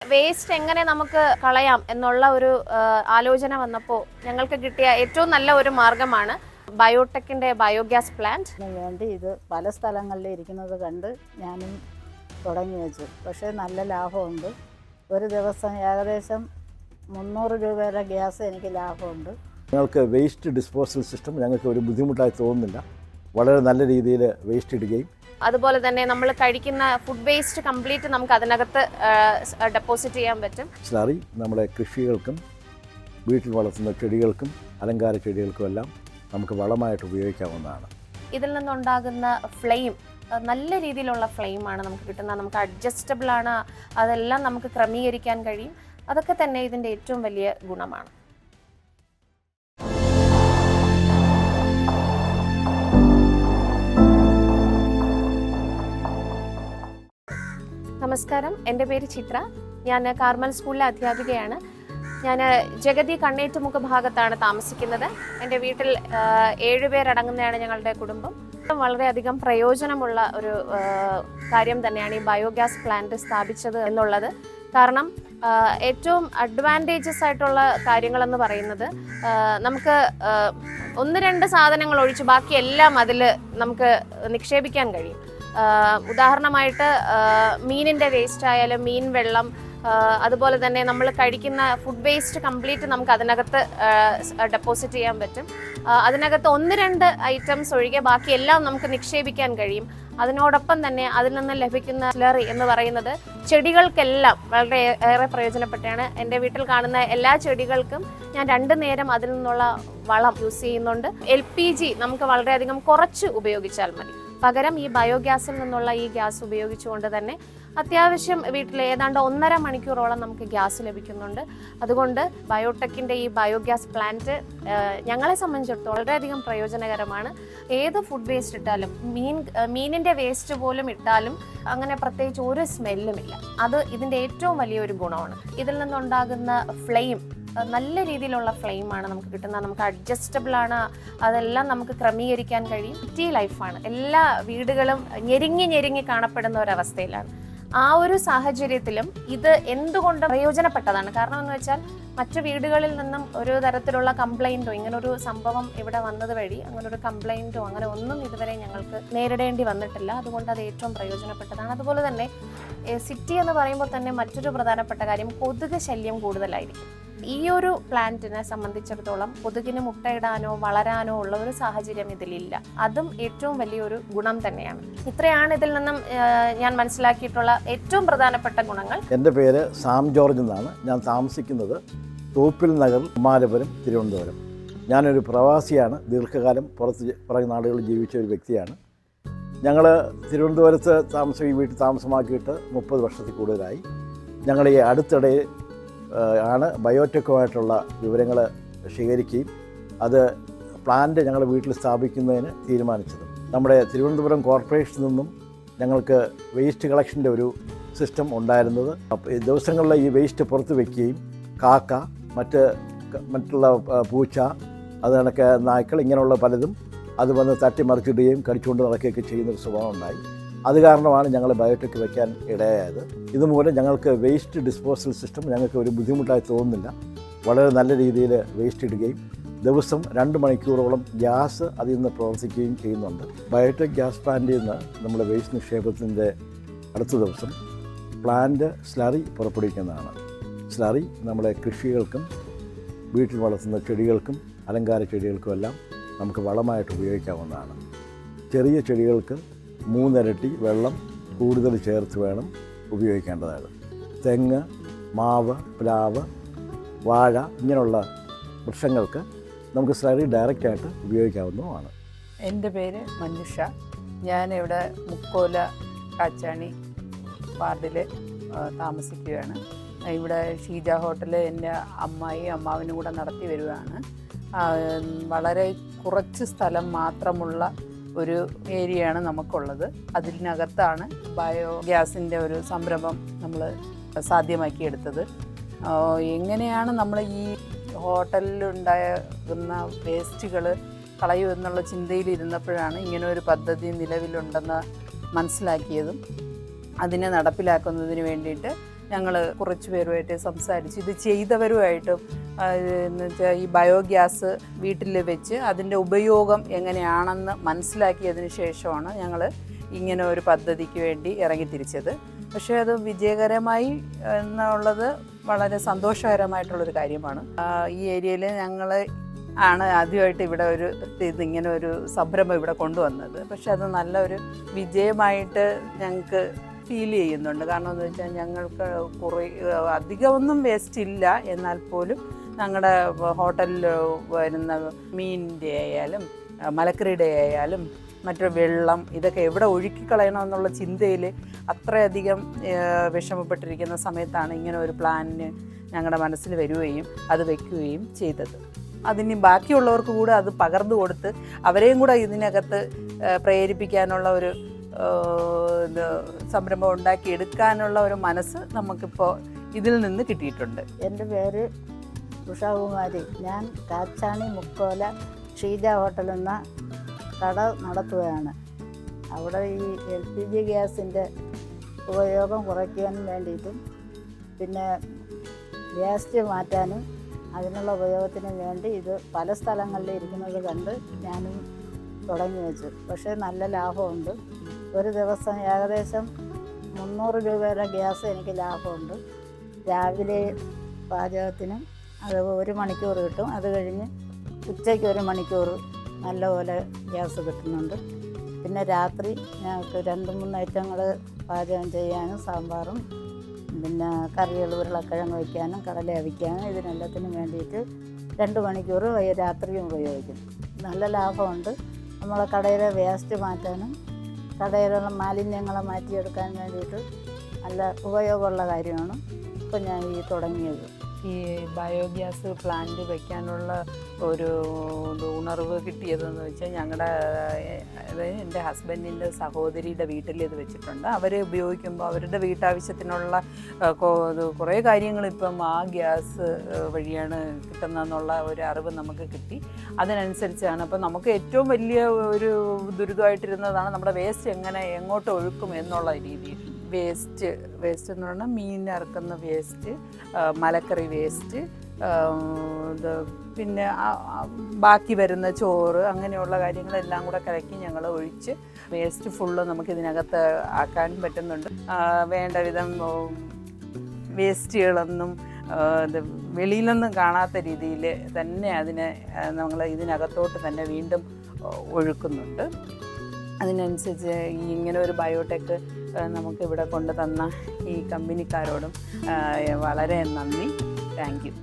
Waste എങ്ങനെ നമുക്ക് കളയാം എന്നുള്ള ഒരു ആലോചന വന്നപ്പോൾ ഞങ്ങൾക്ക് കിട്ടിയ ഏറ്റവും നല്ല ഒരു മാർഗമാണ് ബയോടെക്കിന്റെ ബയോഗ്യാസ് പ്ലാന്റ്. വേണ്ടി ഇത് പല സ്ഥലങ്ങളിൽ ഇരിക്കുന്നത് കണ്ട് ഞാനും തുടങ്ങി വെച്ചു. പക്ഷേ നല്ല ലാഭമുണ്ട്. ഒരു ദിവസം ഏകദേശം 300 രൂപയുടെ ഗ്യാസ് എനിക്ക് ലാഭമുണ്ട്. ഞങ്ങൾക്ക് വേസ്റ്റ് ഡിസ്പോസൽ സിസ്റ്റം ഞങ്ങൾക്ക് ഒരു ബുദ്ധിമുട്ടായി തോന്നുന്നില്ല. വളരെ നല്ല രീതിയിൽ വേസ്റ്റ് ഇടുകയും അതുപോലെ തന്നെ നമ്മൾ കഴിക്കുന്ന ഫുഡ് വേസ്റ്റ് കംപ്ലീറ്റ് നമുക്ക് അതിനകത്ത് ഡെപ്പോസിറ്റ് ചെയ്യാൻ പറ്റും. സ്ലറി നമ്മുടെ കൃഷികൾക്കും വീട്ടിൽ വളർത്തുന്ന ചെടികൾക്കും അലങ്കാര ചെടികൾക്കും എല്ലാം നമുക്ക് വളമായിട്ട് ഉപയോഗിക്കാവുന്നതാണ്. ഇതിൽ നിന്നുണ്ടാകുന്ന ഫ്ലെയിം നല്ല രീതിയിലുള്ള ഫ്ലെയിമാണ് നമുക്ക് കിട്ടുന്നത്. നമുക്ക് അഡ്ജസ്റ്റബിൾ ആണ്, അതെല്ലാം നമുക്ക് ക്രമീകരിക്കാൻ കഴിയും. അതൊക്കെ തന്നെ ഇതിൻ്റെ ഏറ്റവും വലിയ ഗുണമാണ്. നമസ്കാരം, എൻ്റെ പേര് ചിത്ര. ഞാൻ കാർമൽ സ്കൂളിലെ അധ്യാപികയാണ്. ഞാൻ ജഗതി കണ്ണേറ്റുമുക്ക് ഭാഗത്താണ് താമസിക്കുന്നത്. എൻ്റെ വീട്ടിൽ 7 പേരടങ്ങുന്നതാണ് ഞങ്ങളുടെ കുടുംബം. വളരെയധികം പ്രയോജനമുള്ള ഒരു കാര്യം തന്നെയാണ് ഈ ബയോഗ്യാസ് പ്ലാന്റ് സ്ഥാപിച്ചത് എന്നുള്ളത്. കാരണം ഏറ്റവും അഡ്വാൻറ്റേജസ് ആയിട്ടുള്ള കാര്യങ്ങളെന്ന് പറയുന്നത് നമുക്ക് 1-2 സാധനങ്ങൾ ഒഴിച്ച് ബാക്കി എല്ലാം അതിൽ നമുക്ക് നിക്ഷേപിക്കാൻ കഴിയും. ഉദാഹരണമായിട്ട് മീനിൻ്റെ വേസ്റ്റ് ആയാലും മീൻ വെള്ളം, അതുപോലെ തന്നെ നമ്മൾ കഴിക്കുന്ന ഫുഡ് വേസ്റ്റ് കംപ്ലീറ്റ് നമുക്ക് അതിനകത്ത് ഡെപ്പോസിറ്റ് ചെയ്യാൻ പറ്റും. അതിനകത്ത് 1-2 ഐറ്റംസ് ഒഴികെ ബാക്കി എല്ലാം നമുക്ക് നിക്ഷേപിക്കാൻ കഴിയും. അതിനോടൊപ്പം തന്നെ അതിൽ നിന്ന് ലഭിക്കുന്ന സ്ലറി എന്ന് പറയുന്നത് ചെടികൾക്കെല്ലാം വളരെ ഏറെ പ്രയോജനപ്പെട്ടാണ്. എൻ്റെ വീട്ടിൽ കാണുന്ന എല്ലാ ചെടികൾക്കും ഞാൻ 2 നേരം അതിൽ നിന്നുള്ള വളം യൂസ് ചെയ്യുന്നുണ്ട്. LPG നമുക്ക് വളരെയധികം കുറച്ച് ഉപയോഗിച്ചാൽ മതി. പകരം ഈ ബയോഗ്യാസിൽ നിന്നുള്ള ഈ ഗ്യാസ് ഉപയോഗിച്ചുകൊണ്ട് തന്നെ അത്യാവശ്യം വീട്ടിൽ ഏതാണ്ട് 1.5 മണിക്കൂറോളം നമുക്ക് ഗ്യാസ് ലഭിക്കുന്നുണ്ട്. അതുകൊണ്ട് ബയോടെക്കിൻ്റെ ഈ ബയോഗ്യാസ് പ്ലാന്റ് ഞങ്ങളെ സംബന്ധിച്ചിടത്തോളം വളരെയധികം പ്രയോജനകരമാണ്. ഏത് ഫുഡ് വേസ്റ്റ് ഇട്ടാലും മീനിൻ്റെ വേസ്റ്റ് പോലും ഇട്ടാലും അങ്ങനെ പ്രത്യേകിച്ച് ഒരു സ്മെല്ലുമില്ല. അത് ഇതിൻ്റെ ഏറ്റവും വലിയൊരു ഗുണമാണ്. ഇതിൽ നിന്നുണ്ടാകുന്ന ഫ്ലെയിം നല്ല രീതിയിലുള്ള ഫ്ലെയിമാണ് നമുക്ക് കിട്ടുന്നത്. നമുക്ക് അഡ്ജസ്റ്റബിൾ ആണ്, അതെല്ലാം നമുക്ക് ക്രമീകരിക്കാൻ കഴിയും. സിറ്റി ലൈഫാണ്, എല്ലാ വീടുകളും ഞെരുങ്ങി കാണപ്പെടുന്ന ഒരവസ്ഥയിലാണ്. ആ ഒരു സാഹചര്യത്തിലും ഇത് എന്തുകൊണ്ട് പ്രയോജനപ്പെട്ടതാണ്? കാരണം എന്ന് വെച്ചാൽ മറ്റു വീടുകളിൽ നിന്നും ഒരു തരത്തിലുള്ള കംപ്ലൈൻറ്റോ ഇങ്ങനൊരു സംഭവം ഇവിടെ വന്നത് വഴി അങ്ങനൊരു കംപ്ലൈൻറ്റോ അങ്ങനെ ഒന്നും ഇതുവരെ ഞങ്ങൾക്ക് നേരിടേണ്ടി വന്നിട്ടില്ല. അതുകൊണ്ട് അത് ഏറ്റവും പ്രയോജനപ്പെട്ടതാണ്. അതുപോലെ തന്നെ സിറ്റി എന്ന് പറയുമ്പോൾ തന്നെ മറ്റൊരു പ്രധാനപ്പെട്ട കാര്യം കൊതുക് ശല്യം കൂടുതലായിരിക്കും. ഈ ഒരു പ്ലാന്റിനെ സംബന്ധിച്ചിടത്തോളം കൊതുകിന് മുട്ടയിടാനോ വളരാനോ ഉള്ള ഒരു സാഹചര്യം ഇതിലില്ല. അതും ഏറ്റവും വലിയൊരു ഗുണം തന്നെയാണ്. ഇത്രയാണ് ഇതിൽ നിന്നും ഞാൻ മനസ്സിലാക്കിയിട്ടുള്ള ഏറ്റവും പ്രധാനപ്പെട്ട ഗുണങ്ങൾ. എൻ്റെ പേര് സാം ജോർജ് എന്നാണ്. ഞാൻ താമസിക്കുന്നത് തോപ്പിൽ നഗർ, കുമാരപുരം, തിരുവനന്തപുരം. ഞാനൊരു പ്രവാസിയാണ്. ദീർഘകാലം പുറം നാടുകളിൽ ജീവിച്ച ഒരു വ്യക്തിയാണ്. ഞങ്ങൾ തിരുവനന്തപുരത്ത് ഈ വീട്ടിൽ താമസമാക്കിയിട്ട് 30 വർഷത്തിൽ കൂടുതലായി. ഞങ്ങൾ ഈ അടുത്തിടെ ആണ് ബയോടെക്കുമായിട്ടുള്ള വിവരങ്ങൾ ശേഖരിക്കുകയും അത് പ്ലാന്റ് ഞങ്ങളുടെ വീട്ടിൽ സ്ഥാപിക്കുന്നതിന് തീരുമാനിച്ചത്. നമ്മുടെ തിരുവനന്തപുരം കോർപ്പറേഷനിൽ നിന്നും ഞങ്ങൾക്ക് വേസ്റ്റ് കളക്ഷൻ്റെ ഒരു സിസ്റ്റം ഉണ്ടായിരുന്നത്. ദിവസങ്ങളിൽ ഈ വേസ്റ്റ് പുറത്ത് വയ്ക്കുകയും കാക്ക, മറ്റുള്ള പൂച്ച, അത് കണക്ക് നായ്ക്കൾ, ഇങ്ങനെയുള്ള പലതും അത് വന്ന് തട്ടിമറിച്ചിടുകയും കടിച്ചുകൊണ്ട് നടക്കുകയൊക്കെ ചെയ്യുന്നൊരു സ്വഭാവം ഉണ്ടായി. അത് കാരണമാണ് ഞങ്ങൾ ബയോടെക് വയ്ക്കാൻ ഇടയായത്. ഇതുമൂലം ഞങ്ങൾക്ക് വേസ്റ്റ് ഡിസ്പോസൽ സിസ്റ്റം ഞങ്ങൾക്ക് ഒരു ബുദ്ധിമുട്ടായി തോന്നുന്നില്ല. വളരെ നല്ല രീതിയിൽ വേസ്റ്റ് ഇടുകയും ദിവസം 2 മണിക്കൂറോളം ഗ്യാസ് അതിൽ നിന്ന് പ്രവർത്തിക്കുകയും ചെയ്യുന്നുണ്ട്. ബയോടെക് ഗ്യാസ് പ്ലാന്റിൽ നിന്ന് നമ്മുടെ വേസ്റ്റ് നിക്ഷേപത്തിൻ്റെ അടുത്ത ദിവസം പ്ലാന്റ് സ്ലറി പുറപ്പെടുവിക്കുന്നതാണ്. സ്ലറി നമ്മുടെ കൃഷികൾക്കും വീട്ടിൽ വളർത്തുന്ന ചെടികൾക്കും അലങ്കാര ചെടികൾക്കും എല്ലാം നമുക്ക് വളമായിട്ട് ഉപയോഗിക്കാവുന്നതാണ്. ചെറിയ ചെടികൾക്ക് 3 ഇരട്ടി വെള്ളം കൂടുതൽ ചേർത്ത് വേണം ഉപയോഗിക്കേണ്ടതാണ്. തെങ്ങ്, മാവ്, പ്ലാവ്, വാഴ ഇങ്ങനെയുള്ള വൃക്ഷങ്ങൾക്ക് നമുക്ക് സ്ലറി ഡയറക്റ്റായിട്ട് ഉപയോഗിക്കാവുന്നതുമാണ്. എൻ്റെ പേര് മനുഷ. ഞാനിവിടെ മുക്കോല കാച്ചാണി വാർഡിൽ താമസിക്കുകയാണ്. ഇവിടെ ഷീജ ഹോട്ടൽ എൻ്റെ അമ്മാവനും കൂടെ നടത്തി വരുവാണ്. വളരെ കുറച്ച് സ്ഥലം മാത്രമുള്ള ഒരു ഏരിയയാണ് നമുക്കുള്ളത്. അതിനകത്താണ് ബയോഗ്യാസിൻ്റെ ഒരു സംരംഭം നമ്മൾ സാധ്യമാക്കിയെടുത്തത്. എങ്ങനെയാണ് നമ്മൾ ഈ ഹോട്ടലിലുണ്ടാകുന്ന വേസ്റ്റുകൾ കളയുമെന്നുള്ള ചിന്തയിലിരുന്നപ്പോഴാണ് ഇങ്ങനെ ഒരു പദ്ധതി നിലവിലുണ്ടെന്ന് മനസ്സിലാക്കിയതും അതിനെ നടപ്പിലാക്കുന്നതിന് വേണ്ടിയിട്ട് ഞങ്ങൾ കുറച്ച് പേരുമായിട്ട് സംസാരിച്ച് ഇത് ചെയ്തവരുമായിട്ടും എന്ന് വെച്ചാൽ ഈ ബയോഗ്യാസ് വീട്ടിൽ വെച്ച് അതിൻ്റെ ഉപയോഗം എങ്ങനെയാണെന്ന് മനസ്സിലാക്കിയതിന് ശേഷമാണ് ഞങ്ങൾ ഇങ്ങനെ ഒരു പദ്ധതിക്ക് വേണ്ടി ഇറങ്ങിത്തിരിച്ചത്. പക്ഷേ അത് വിജയകരമായി എന്നുള്ളത് വളരെ സന്തോഷകരമായിട്ടുള്ളൊരു കാര്യമാണ്. ഈ ഏരിയയിൽ ഞങ്ങൾ ആണ് ആദ്യമായിട്ട് ഇവിടെ ഇങ്ങനെ ഒരു സംരംഭം ഇവിടെ കൊണ്ടുവന്നത്. പക്ഷെ അത് നല്ലൊരു വിജയമായിട്ട് ഞങ്ങൾക്ക് ഫീൽ ചെയ്യുന്നുണ്ട്. കാരണം എന്ന് വെച്ചാൽ ഞങ്ങൾക്ക് അധികമൊന്നും വേസ്റ്റ് ഇല്ല, എന്നാൽ പോലും ഞങ്ങളുടെ ഹോട്ടലിൽ വരുന്ന മീനിൻ്റെ ആയാലും മലക്കറിയുടെ ആയാലും മറ്റൊരു വെള്ളം ഇതൊക്കെ എവിടെ ഒഴുക്കിക്കളയണമെന്നുള്ള ചിന്തയിൽ അത്രയധികം വിഷമപ്പെട്ടിരിക്കുന്ന സമയത്താണ് ഇങ്ങനെ ഒരു പ്ലാനിന് ഞങ്ങളുടെ മനസ്സിൽ വരികയും അത് വയ്ക്കുകയും ചെയ്തത്. അതിന് ബാക്കിയുള്ളവർക്ക് കൂടെ അത് പകർന്നു കൊടുത്ത് അവരെയും കൂടെ ഇതിനകത്ത് പ്രേരിപ്പിക്കാനുള്ള ഒരു സംരംഭം ഉണ്ടാക്കിയെടുക്കാനുള്ള ഒരു മനസ്സ് നമുക്കിപ്പോൾ ഇതിൽ നിന്ന് കിട്ടിയിട്ടുണ്ട്. എൻ്റെ പേര് ഉഷാകുമാരി. ഞാൻ കാച്ചാണി മുക്കോല ഷീജ ഹോട്ടൽ എന്ന കട നടത്തുകയാണ്. അവിടെ ഈ LPG ഗ്യാസിൻ്റെ ഉപയോഗം കുറയ്ക്കാനും വേണ്ടിയിട്ടും പിന്നെ വേസ്റ്റ് മാറ്റാനും അതിനുള്ള ഉപയോഗത്തിനും വേണ്ടി ഇത് പല സ്ഥലങ്ങളിൽ ഇരിക്കുന്നത് കണ്ട് ഞാനും തുടങ്ങി വെച്ചു. പക്ഷേ നല്ല ലാഭമുണ്ട്. ഒരു ദിവസം ഏകദേശം 300 രൂപയുടെ ഗ്യാസ് എനിക്ക് ലാഭമുണ്ട്. രാവിലെ പാചകത്തിനും അത് 1 മണിക്കൂർ കിട്ടും. അത് കഴിഞ്ഞ് ഉച്ചയ്ക്ക് 1 മണിക്കൂർ നല്ലപോലെ ഗ്യാസ് കിട്ടുന്നുണ്ട്. പിന്നെ രാത്രി ഞങ്ങൾക്ക് 2-3 ഐറ്റങ്ങൾ പാചകം ചെയ്യാനും സാമ്പാറും പിന്നെ കറികൾ ഉരുളക്കിഴങ്ങ് വയ്ക്കാനും കടല അവിക്കാനും ഇതിനെല്ലാത്തിനും വേണ്ടിയിട്ട് 2 മണിക്കൂർ രാത്രിയും ഉപയോഗിക്കും. നല്ല ലാഭമുണ്ട്. നമ്മളെ കടയിലെ വേസ്റ്റ് മാറ്റാനും കടയിലുള്ള മാലിന്യങ്ങളെ മാറ്റിയെടുക്കാൻ വേണ്ടിയിട്ട് നല്ല ഉപയോഗമുള്ള കാര്യമാണ് ഇപ്പം ഞാൻ ഈ തുടങ്ങിയത്. ഈ ബയോഗ്യാസ് പ്ലാന്റ് വയ്ക്കാനുള്ള ഒരു ഉണർവ് കിട്ടിയതെന്ന് വെച്ചാൽ എൻ്റെ ഹസ്ബൻഡിൻ്റെ സഹോദരിയുടെ വീട്ടിൽ ഇത് വെച്ചിട്ടുണ്ട്. അവർ ഉപയോഗിക്കുമ്പോൾ അവരുടെ വീട്ടാവശ്യത്തിനുള്ള കുറേ കാര്യങ്ങൾ ഇപ്പം ആ ഗ്യാസ് വഴിയാണ് കിട്ടുന്നതെന്നുള്ള ഒരു അറിവ് നമുക്ക് കിട്ടി. അതിനനുസരിച്ചാണ് അപ്പം നമുക്ക് ഏറ്റവും വലിയ ഒരു ദുരിതമായിട്ടിരുന്നതാണ് നമ്മുടെ വേസ്റ്റ് എങ്ങോട്ട് ഒഴുക്കും എന്നുള്ള രീതിയിൽ. വേസ്റ്റ് എന്ന് പറഞ്ഞാൽ മീൻ ഇറക്കുന്ന വേസ്റ്റ്, മലക്കറി വേസ്റ്റ്, പിന്നെ ബാക്കി വരുന്ന ചോറ്, അങ്ങനെയുള്ള കാര്യങ്ങളെല്ലാം കൂടെ കലക്കി ഞങ്ങൾ ഒഴിച്ച് വേസ്റ്റ് ഫുള്ള് നമുക്കിതിനകത്ത് ആക്കാൻ പറ്റുന്നുണ്ട്. വേണ്ട വിധം വേസ്റ്റുകളൊന്നും വെളിയിലൊന്നും കാണാത്ത രീതിയിൽ തന്നെ അതിനെ നമ്മൾ ഇതിനകത്തോട്ട് തന്നെ വീണ്ടും ഒഴുക്കുന്നുണ്ട്. അതിനനുസരിച്ച് ഇങ്ങനെ ഒരു ബയോടെക് നമുക്കിവിടെ കൊണ്ടു തന്ന ഈ കമ്പനിക്കാരോടും വളരെ നന്ദി. Thank you.